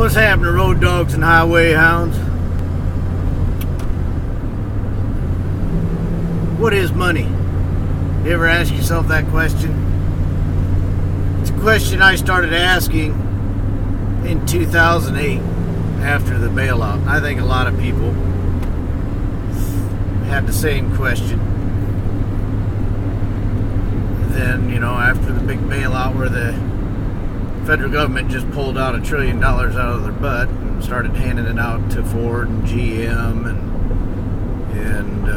What's happening, road dogs and highway hounds? What is money? You ever ask yourself that question? It's a question I started asking in 2008 after the bailout. I think a lot of people had the same question. Then, after the big bailout where the federal government just pulled out $1 trillion out of their butt and started handing it out to Ford and GM and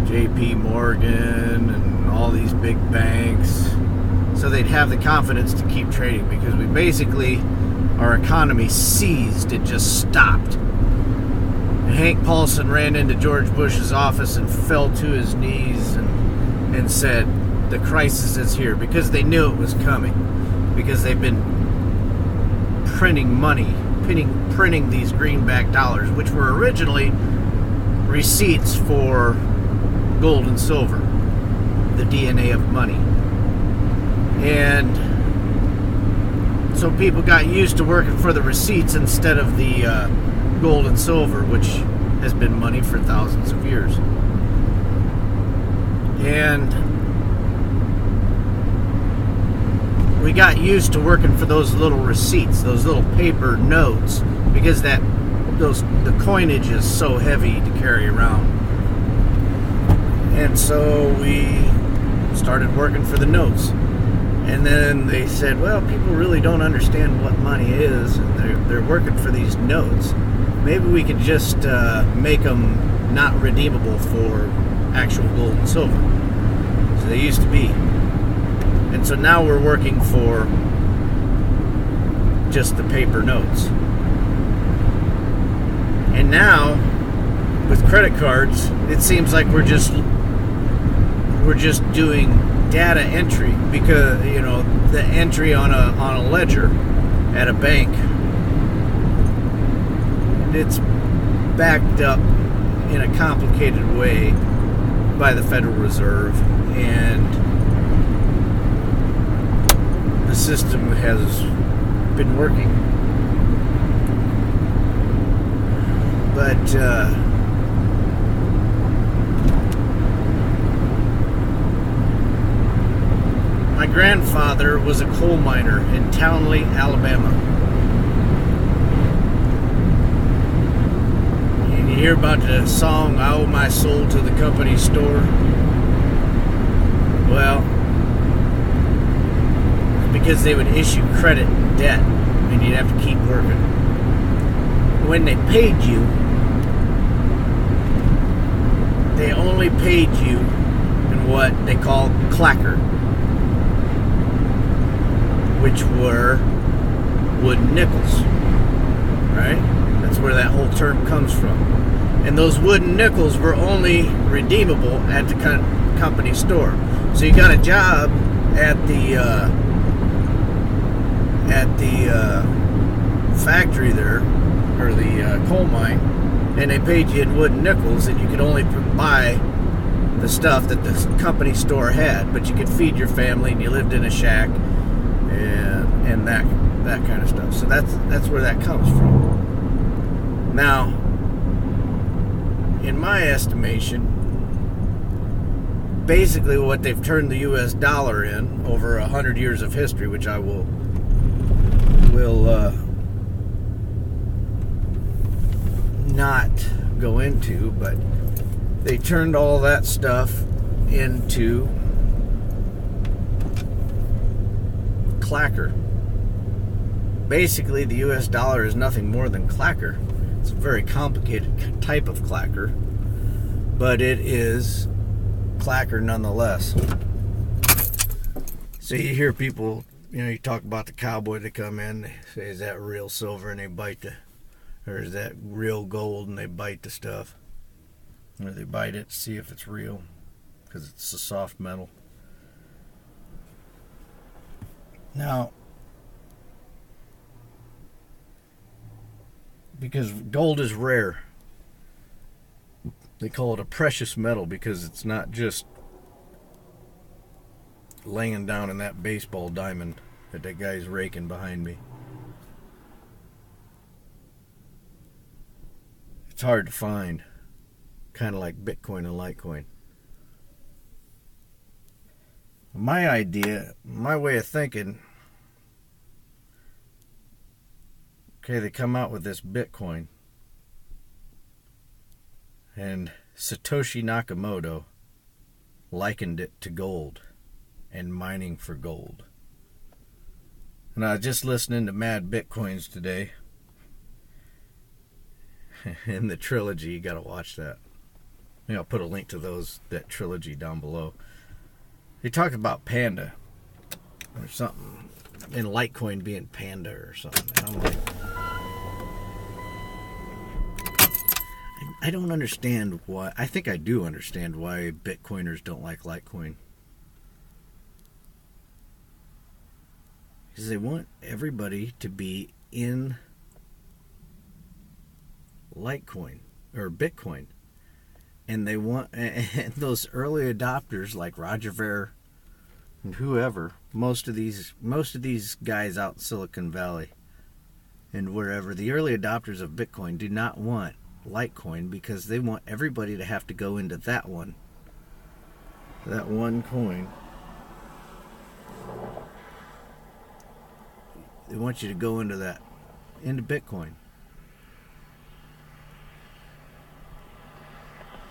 JP Morgan and all these big banks, so they'd have the confidence to keep trading, because we basically, our economy seized. It just stopped. And Hank Paulson ran into George Bush's office and fell to his knees and said, the crisis is here, because they knew it was coming, because they've been printing money, printing these greenback dollars, which were originally receipts for gold and silver, the DNA of money. And so people got used to working for the receipts instead of the gold and silver, which has been money for thousands of years. And we got used to working for those little receipts, those little paper notes, because the coinage is so heavy to carry around. And so we started working for the notes. And then they said, well, people really don't understand what money is, and they're working for these notes. Maybe we could just make them not redeemable for actual gold and silver. So they used to be. And so now we're working for just the paper notes. And now, with credit cards, it seems like we're just doing data entry, because the entry on a ledger at a bank, it's backed up in a complicated way by the Federal Reserve, and the system has been working. But my grandfather was a coal miner in Townley, Alabama. And you hear about the song, I Owe My Soul to the Company Store? Well, because they would issue credit and debt, and you'd have to keep working. When they paid you, they only paid you in what they call clacker, which were wooden nickels, right? That's where that whole term comes from. And those wooden nickels were only redeemable at the company store. So you got a job at the factory there, or the coal mine, and they paid you in wooden nickels, and you could only buy the stuff that the company store had, but you could feed your family, and you lived in a shack, and that kind of stuff. So that's where that comes from. Now, in my estimation, basically what they've turned the U.S. dollar in over 100 years of history, which I will not go into, but they turned all that stuff into clacker. Basically, the U.S. dollar is nothing more than clacker. It's a very complicated type of clacker, but it is clacker nonetheless. So you hear people, you talk about the cowboy that come in, they say, is that real silver? And they bite or is that real gold? And they bite the stuff. Or they bite it to see if it's real, because it's a soft metal. Now, because gold is rare, they call it a precious metal, because it's not just laying down in that baseball diamond that guy's raking behind me. It's hard to find, kind of like Bitcoin and Litecoin. My idea, my way of thinking, okay, they come out with this Bitcoin, and Satoshi Nakamoto likened it to gold and mining for gold. And I was just listening to Mad Bitcoins today. In the trilogy, you gotta watch that. I'll put a link to that trilogy down below. He talked about Panda or something, and Litecoin being Panda or something. And I'm like, I don't understand why. I think I do understand why Bitcoiners don't like Litecoin. Because they want everybody to be in Litecoin or Bitcoin. And they want, and those early adopters like Roger Ver and whoever, most of these guys out in Silicon Valley and wherever, the early adopters of Bitcoin do not want Litecoin because they want everybody to have to go into that one coin. They want you to go into Bitcoin.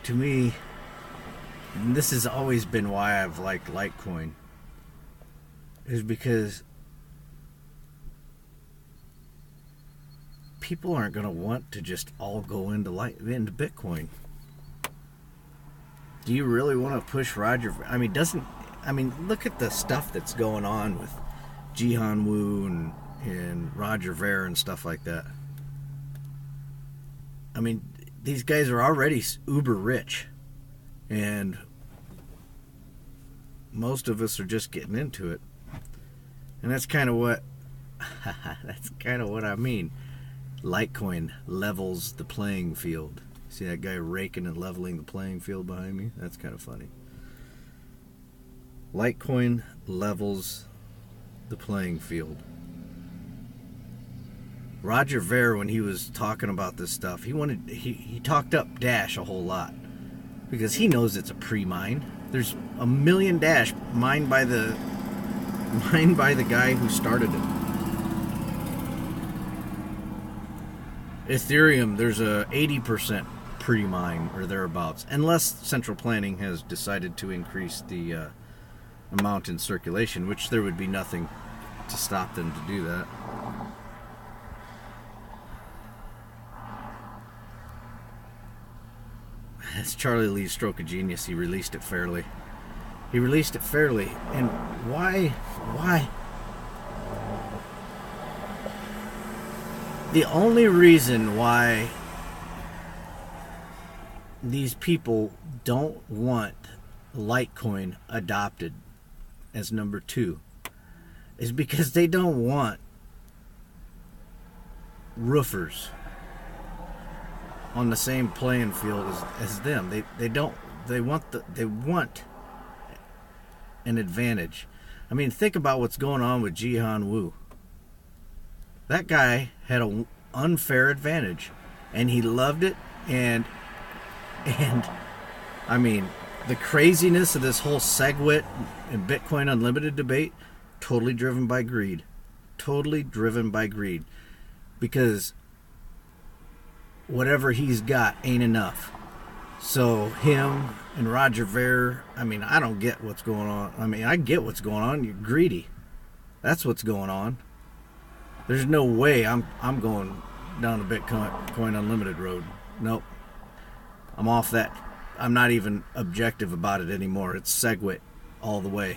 To me, and this has always been why I've liked Litecoin, is because people aren't going to want to just all go into Bitcoin. Do you really want to push Roger? Look at the stuff that's going on with Jihan Wu and Roger Ver and stuff like that. I mean, these guys are already uber rich, and most of us are just getting into it. And that's kind of what I mean. Litecoin levels the playing field. See that guy raking and leveling the playing field behind me? That's kind of funny. Litecoin levels the playing field. Roger Ver, when he was talking about this stuff, he talked up Dash a whole lot because he knows it's a pre-mine. There's 1 million Dash mined by the guy who started it. Ethereum, there's a 80% pre-mine or thereabouts, unless central planning has decided to increase the amount in circulation, which there would be nothing to stop them to do that. That's Charlie Lee's stroke of genius. He released it fairly. And why? The only reason why these people don't want Litecoin adopted as number 2 is because they don't want roofers on the same playing field as them. They want an advantage. I mean, think about what's going on with Jihan Wu. That guy had an unfair advantage, and he loved it. And I mean, the craziness of this whole SegWit and Bitcoin Unlimited debate, totally driven by greed. Because whatever he's got ain't enough. So him and Roger Ver, I don't get what's going on. I get what's going on. You're greedy. That's what's going on. There's no way I'm going down the Bitcoin Unlimited road. Nope. I'm off that. I'm not even objective about it anymore. It's SegWit all the way.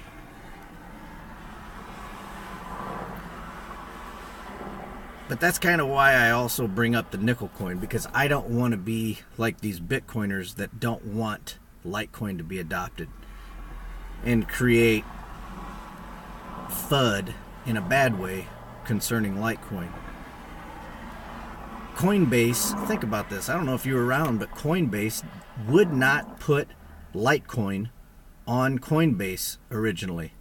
But that's kind of why I also bring up the nickel coin, because I don't want to be like these Bitcoiners that don't want Litecoin to be adopted and create FUD in a bad way concerning Litecoin. Coinbase, think about this. I don't know if you were around, but Coinbase would not put Litecoin on Coinbase originally.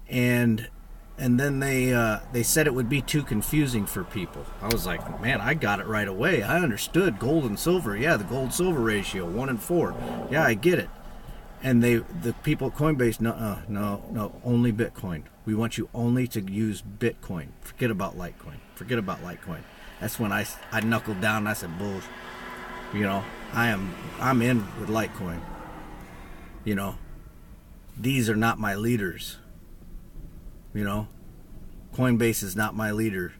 And and then they said it would be too confusing for people. I was like, man, I got it right away. I understood gold and silver. Yeah, the gold-silver ratio, 1-4. Yeah, I get it. And the people at Coinbase, no, only Bitcoin. We want you only to use Bitcoin. Forget about Litecoin. That's when I knuckled down and I said, bull. I'm in with Litecoin. These are not my leaders. Coinbase is not my leader.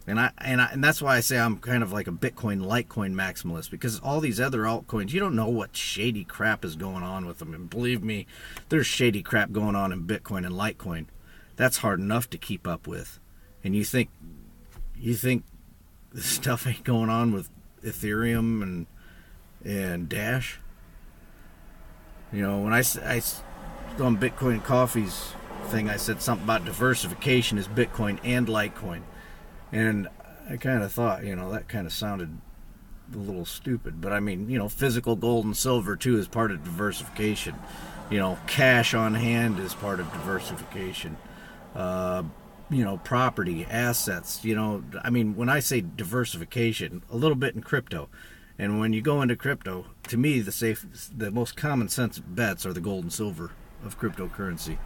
And that's why I say I'm kind of like a Bitcoin Litecoin maximalist, because all these other altcoins, you don't know what shady crap is going on with them. And believe me, there's shady crap going on in Bitcoin and Litecoin. That's hard enough to keep up with. And you think this stuff ain't going on with Ethereum and Dash? When I on Bitcoin Coffee's thing, I said something about diversification is Bitcoin and Litecoin. And I kind of thought, that kind of sounded a little stupid. But I mean, physical gold and silver too is part of diversification. Cash on hand is part of diversification. Property, assets. When I say diversification, a little bit in crypto. And when you go into crypto, to me, the most common sense bets are the gold and silver of cryptocurrency.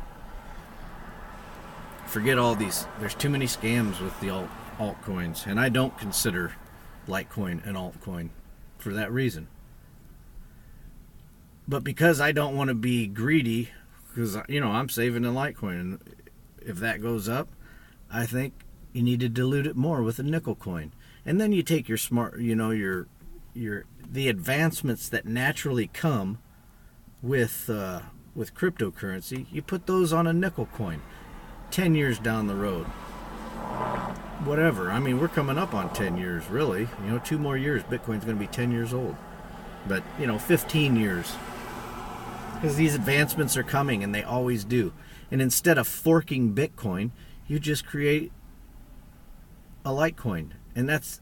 Forget all these. There's too many scams with the altcoins, and I don't consider Litecoin an altcoin for that reason. But because I don't want to be greedy, because I'm saving in Litecoin, and if that goes up, I think you need to dilute it more with a nickel coin. And then you take your smart, the advancements that naturally come with cryptocurrency, you put those on a nickel coin 10 years down the road. Whatever. We're coming up on 10 years, really. 2 more years, Bitcoin's going to be 10 years old. But, 15 years. Because these advancements are coming, and they always do. And instead of forking Bitcoin, you just create a Litecoin. And that's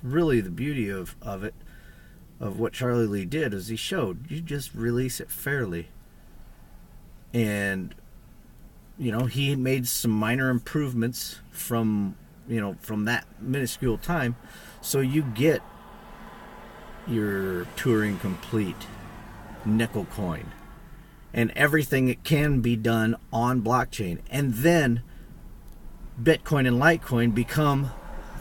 really the beauty of it, of what Charlie Lee did, is he showed you just release it fairly. And he made some minor improvements from that minuscule time, so you get your Turing complete nickel coin and everything that can be done on blockchain. And then Bitcoin and Litecoin become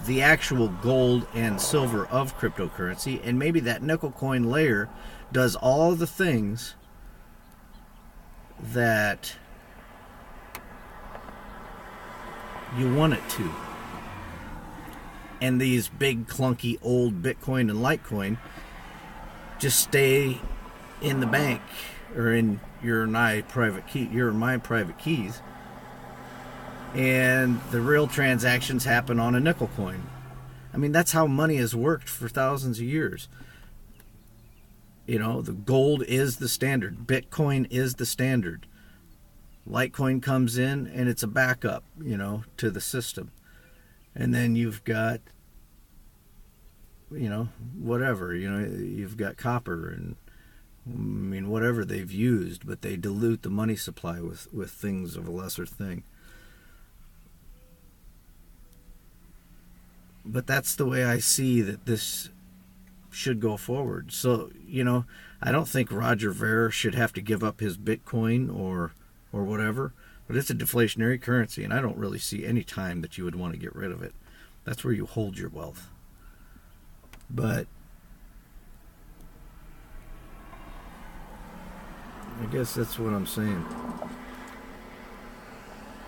the actual gold and silver of cryptocurrency, and maybe that nickel coin layer does all the things that you want it to. And these big clunky old Bitcoin and Litecoin just stay in the bank or in your and my private keys, and the real transactions happen on a nickel coin. That's how money has worked for thousands of years. The gold is the standard. Bitcoin is the standard. Litecoin comes in and it's a backup, to the system. And then you've got, whatever, you've got copper and, whatever they've used, but they dilute the money supply with things of a lesser thing. But that's the way I see that this should go forward. So, I don't think Roger Ver should have to give up his Bitcoin or whatever, but it's a deflationary currency, and I don't really see any time that you would want to get rid of it. That's where you hold your wealth. But I guess that's what I'm saying.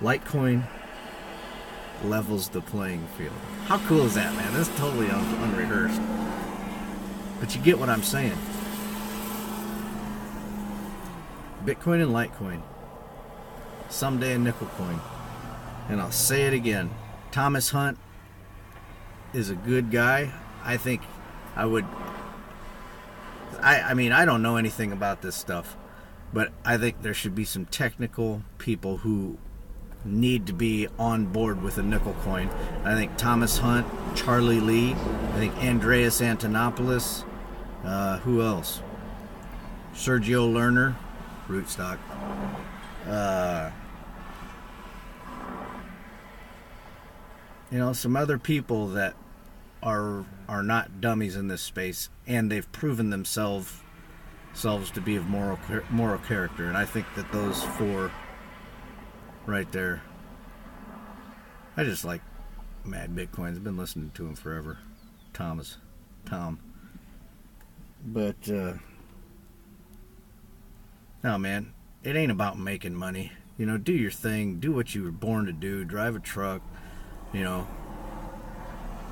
Litecoin levels the playing field. How cool is that, man? That's totally unrehearsed. But you get what I'm saying. Bitcoin and Litecoin. Someday a nickel coin. And I'll say it again. Thomas Hunt is a good guy. I think I would... I don't know anything about this stuff, but I think there should be some technical people who need to be on board with a nickel coin. I think Thomas Hunt, Charlie Lee, I think Andreas Antonopoulos, who else? Sergio Lerner, Rootstock. Some other people that are not dummies in this space, and they've proven themselves to be of moral character. And I think that those four right there, I just like Mad Bitcoins. I've been listening to him forever. Tom. But no, man, it ain't about making money. Do your thing, do what you were born to do, drive a truck,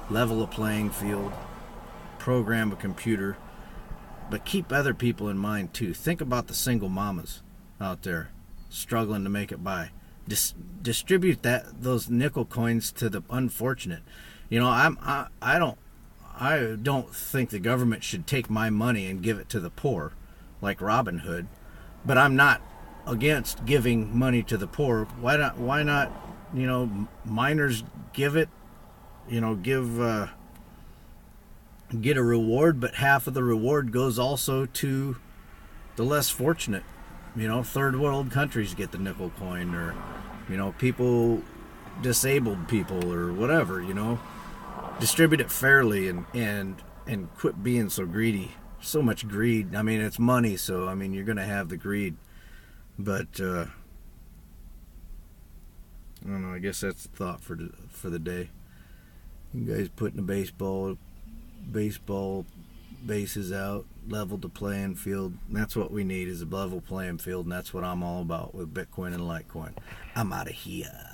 level a playing field, program a computer, but keep other people in mind too. Think about the single mamas out there struggling to make it by. Distribute those nickel coins to the unfortunate. I don't think the government should take my money and give it to the poor like Robin Hood, but I'm not against giving money to the poor. Why not miners give it, get a reward, but half of the reward goes also to the less fortunate. Third world countries get the nickel coin, or people, disabled people, or whatever. Distribute it fairly, and quit being so greedy. So much greed. It's money, so you're gonna have the greed. But I don't know. I guess that's the thought for the day. You guys putting the baseball bases out, level the playing field. That's what we need, is a level playing field, and that's what I'm all about with Bitcoin and Litecoin. I'm out of here.